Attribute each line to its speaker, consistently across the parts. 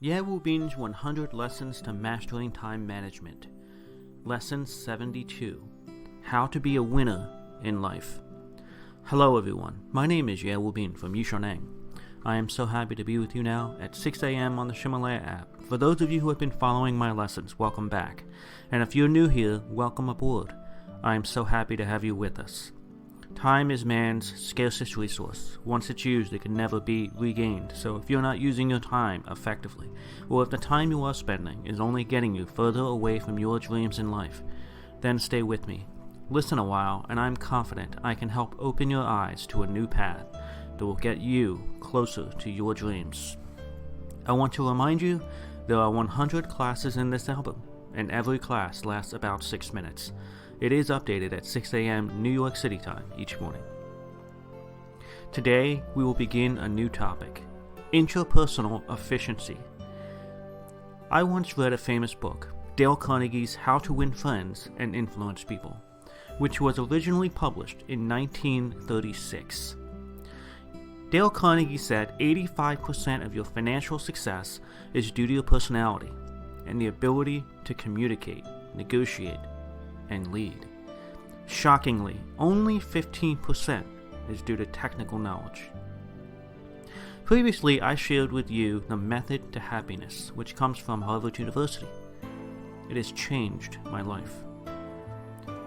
Speaker 1: Ye Wubin's 100 Lessons to Mastering Time Management. Lesson 72. How to be a winner in life. Hello everyone, my name is Ye Wubin from Neng. I am so happy to be with you now at 6 a.m. on the Ximalaya App. For those of you who have been following my lessons, welcome back. And if you're new here, welcome aboard. I am so happy to have you with us. Time is man's scarcest resource. Once it's used, it can never be regained. So if you're not using your time effectively, or if the time you are spending is only getting you further away from your dreams in life, then stay with me. Listen a while, and I'm confident I can help open your eyes to a new path that will get you closer to your dreams. I want to remind you there are 100 classes in this album, and every class lasts about 6 minutes. It is updated at 6 a.m. New York City time each morning. Today, we will begin a new topic, interpersonal efficiency. I once read a famous book, Dale Carnegie's How to Win Friends and Influence People, which was originally published in 1936. Dale Carnegie said 85% of your financial success is due to your personality and the ability to communicate, negotiate, and lead. Shockingly, only 15% is due to technical knowledge. Previously, I shared with you the method to happiness, which comes from Harvard University. It has changed my life.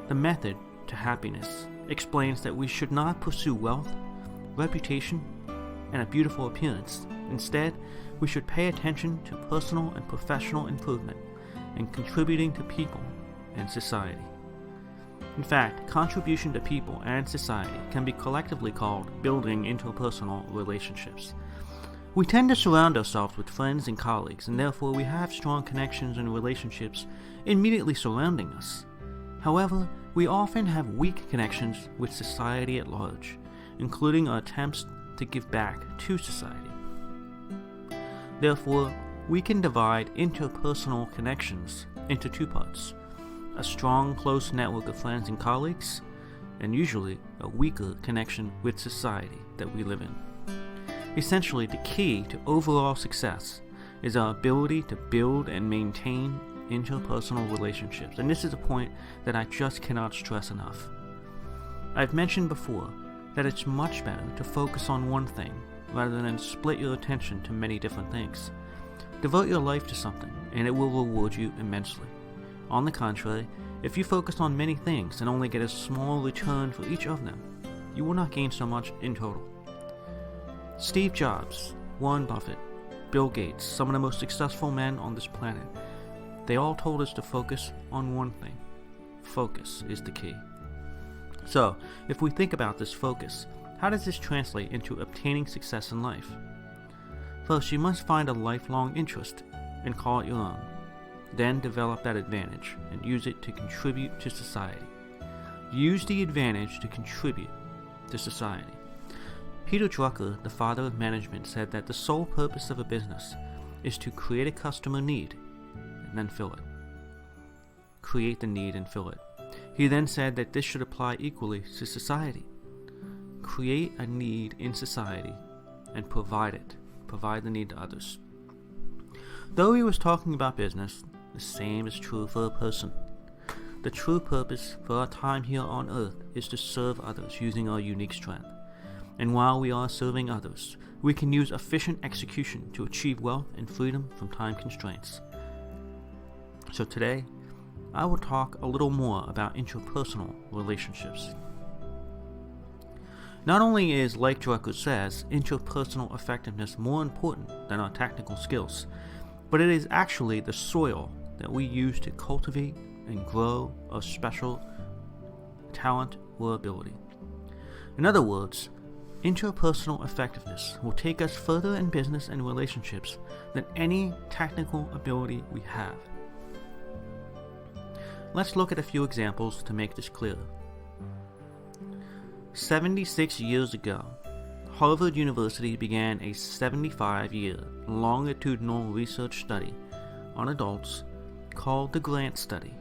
Speaker 1: The method to happiness explains that we should not pursue wealth, reputation, and a beautiful appearance. Instead, we should pay attention to personal and professional improvement and contributing to people and society. In fact, contribution to people and society can be collectively called building interpersonal relationships. We tend to surround ourselves with friends and colleagues, and therefore we have strong connections and relationships immediately surrounding us. However, we often have weak connections with society at large, including our attempts to give back to society. Therefore, we can divide interpersonal connections into two parts: a strong, close network of friends and colleagues, and usually a weaker connection with society that we live in. Essentially, the key to overall success is our ability to build and maintain interpersonal relationships, and this is a point that I just cannot stress enough. I've mentioned before that it's much better to focus on one thing rather than split your attention to many different things. Devote your life to something, and it will reward you immensely. On the contrary, if you focus on many things and only get a small return for each of them, you will not gain so much in total. Steve Jobs, Warren Buffett, Bill Gates, some of the most successful men on this planet, they all told us to focus on one thing. Focus is the key. So, if we think about this focus, how does this translate into obtaining success in life? First, you must find a lifelong interest and call it your own. Then develop that advantage and use it to contribute to society. Use the advantage to contribute to society. Peter Drucker, the father of management, said that the sole purpose of a business is to create a customer need and then fill it. Create the need and fill it. He then said that this should apply equally to society. Create a need in society and provide it. Provide the need to others. Though he was talking about business, the same is true for a person. The true purpose for our time here on earth is to serve others using our unique strength. And while we are serving others, we can use efficient execution to achieve wealth and freedom from time constraints. So today, I will talk a little more about interpersonal relationships. Not only is, like Drucker says, interpersonal effectiveness more important than our technical skills, but it is actually the soil that we use to cultivate and grow our special talent or ability. In other words, interpersonal effectiveness will take us further in business and relationships than any technical ability we have. Let's look at a few examples to make this clear. 76 years ago, Harvard University began a 75-year longitudinal research study on adults called the Grant Study.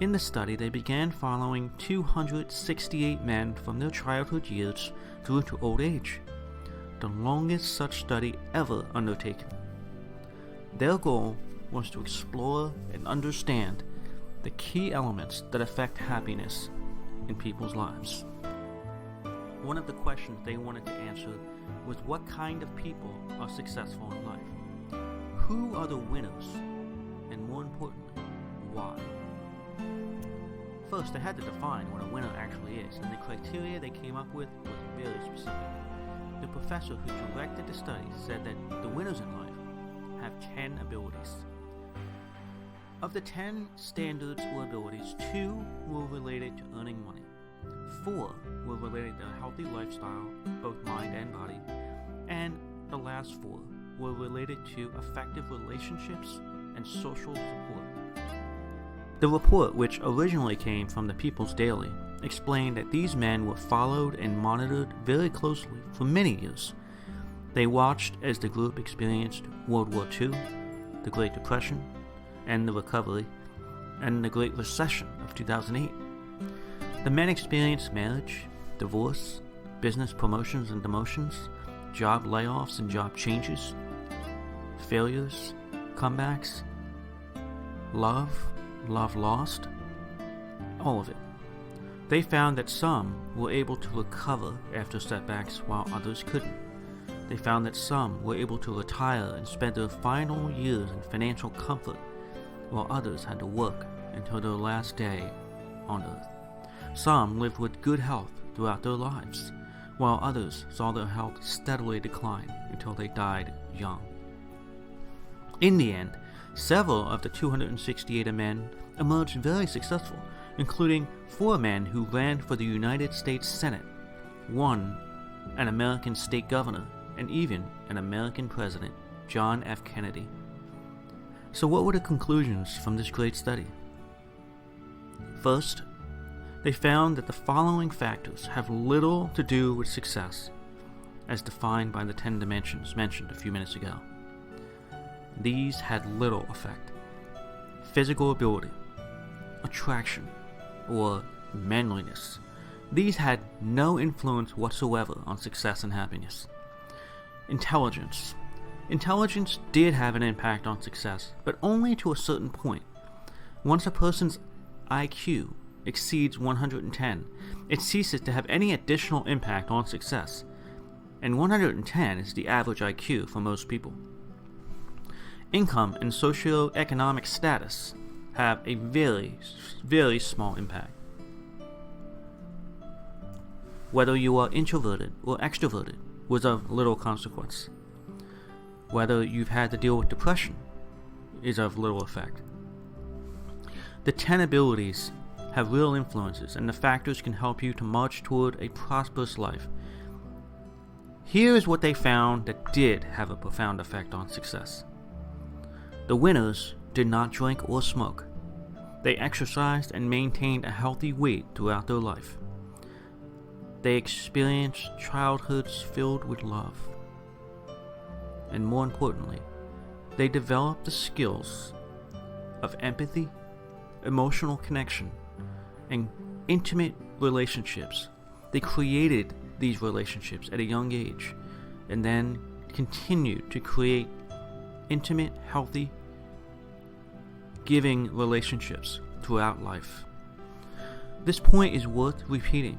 Speaker 1: In the study, they began following 268 men from their childhood years through to old age, the longest such study ever undertaken. Their goal was to explore and understand the key elements that affect happiness in people's lives. One of the questions they wanted to answer was what kind of people are successful in life? Who are the winners? And more importantly, why? First, they had to define what a winner actually is, and the criteria they came up with was very specific. The professor who directed the study said that the winners in life have 10 abilities. Of the 10 standards or abilities, 2 were related to earning money. 4 were related to a healthy lifestyle, both mind and body, and the last 4 were related to effective relationships and social support. The report, which originally came from the People's Daily, explained that these men were followed and monitored very closely for many years. They watched as the group experienced World War II, the Great Depression, and the recovery, and the Great Recession of 2008. The men experienced marriage, divorce, business promotions and demotions, job layoffs and job changes, failures, comebacks, love lost, all of it. They found that some were able to recover after setbacks while others couldn't. They found that some were able to retire and spend their final years in financial comfort, while others had to work until their last day on earth. Some lived with good health throughout their lives, while others saw their health steadily decline until they died young. In the end, several of the 268 men emerged very successful, including 4 men who ran for the United States Senate, 1 an American state governor, and even an American president, John F. Kennedy. So what were the conclusions from this great study? First, they found that the following factors have little to do with success, as defined by the 10 dimensions mentioned a few minutes ago. These had little effect. Physical ability, attraction, or manliness. These had no influence whatsoever on success and happiness. Intelligence. Intelligence did have an impact on success, but only to a certain point. Once a person's IQ exceeds 110, it ceases to have any additional impact on success, and 110 is the average IQ for most people. Income and socioeconomic status have a very, very small impact. Whether you are introverted or extroverted was of little consequence. Whether you've had to deal with depression is of little effect. The 10 abilities have real influences, and the factors can help you to march toward a prosperous life. Here is what they found that did have a profound effect on success. The winners did not drink or smoke. They exercised and maintained a healthy weight throughout their life. They experienced childhoods filled with love. And more importantly, they developed the skills of empathy, emotional connection, and intimate relationships. They created these relationships at a young age, and then continued to create intimate, healthy, giving relationships throughout life. This point is worth repeating.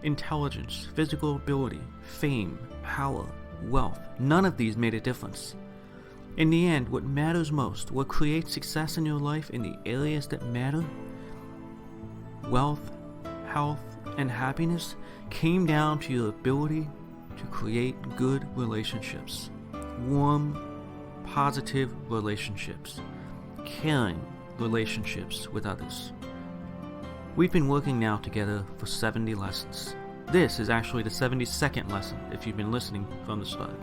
Speaker 1: Intelligence, physical ability, fame, power, wealth, none of these made a difference. In the end, what matters most, what creates success in your life in the areas that matter, wealth, health, and happiness, came down to your ability to create good relationships, warm, positive relationships, caring relationships with others. We've been working now together for 70 lessons. This is actually the 72nd lesson if you've been listening from the start.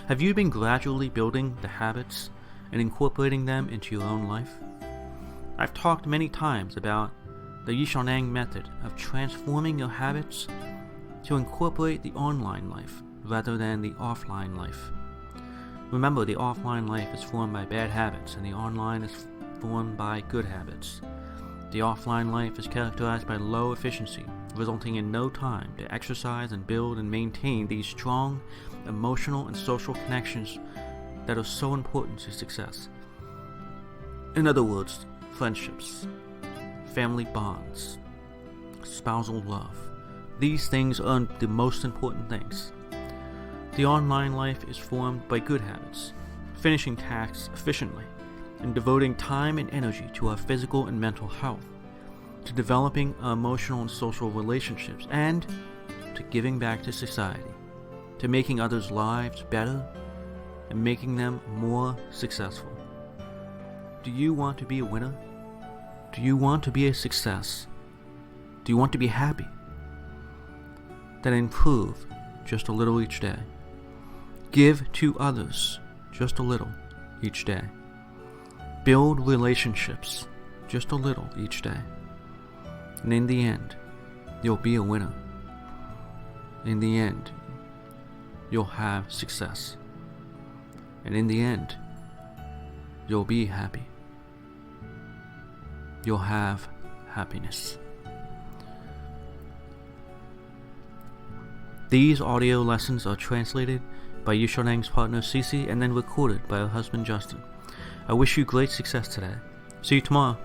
Speaker 1: Have you been gradually building the habits and incorporating them into your own life? I've talked many times about the Neng method of transforming your habits to incorporate the online life rather than the offline life. Remember, the offline life is formed by bad habits, and the online is formed by good habits. The offline life is characterized by low efficiency, resulting in no time to exercise and build and maintain these strong emotional and social connections that are so important to success. In other words, friendships, family bonds, spousal love. These things are the most important things. The online life is formed by good habits, finishing tasks efficiently, and devoting time and energy to our physical and mental health, to developing our emotional and social relationships, and to giving back to society, to making others' lives better and making them more successful. Do you want to be a winner? Do you want to be a success? Do you want to be happy? Then improve just a little each day. Give to others just a little each day. Build relationships just a little each day. And in the end, you'll be a winner. In the end, you'll have success. And in the end, you'll be happy. You'll have happiness. These audio lessons are translated by Neng's partner Cece and then recorded by her husband Justin. I wish you great success today. See you tomorrow.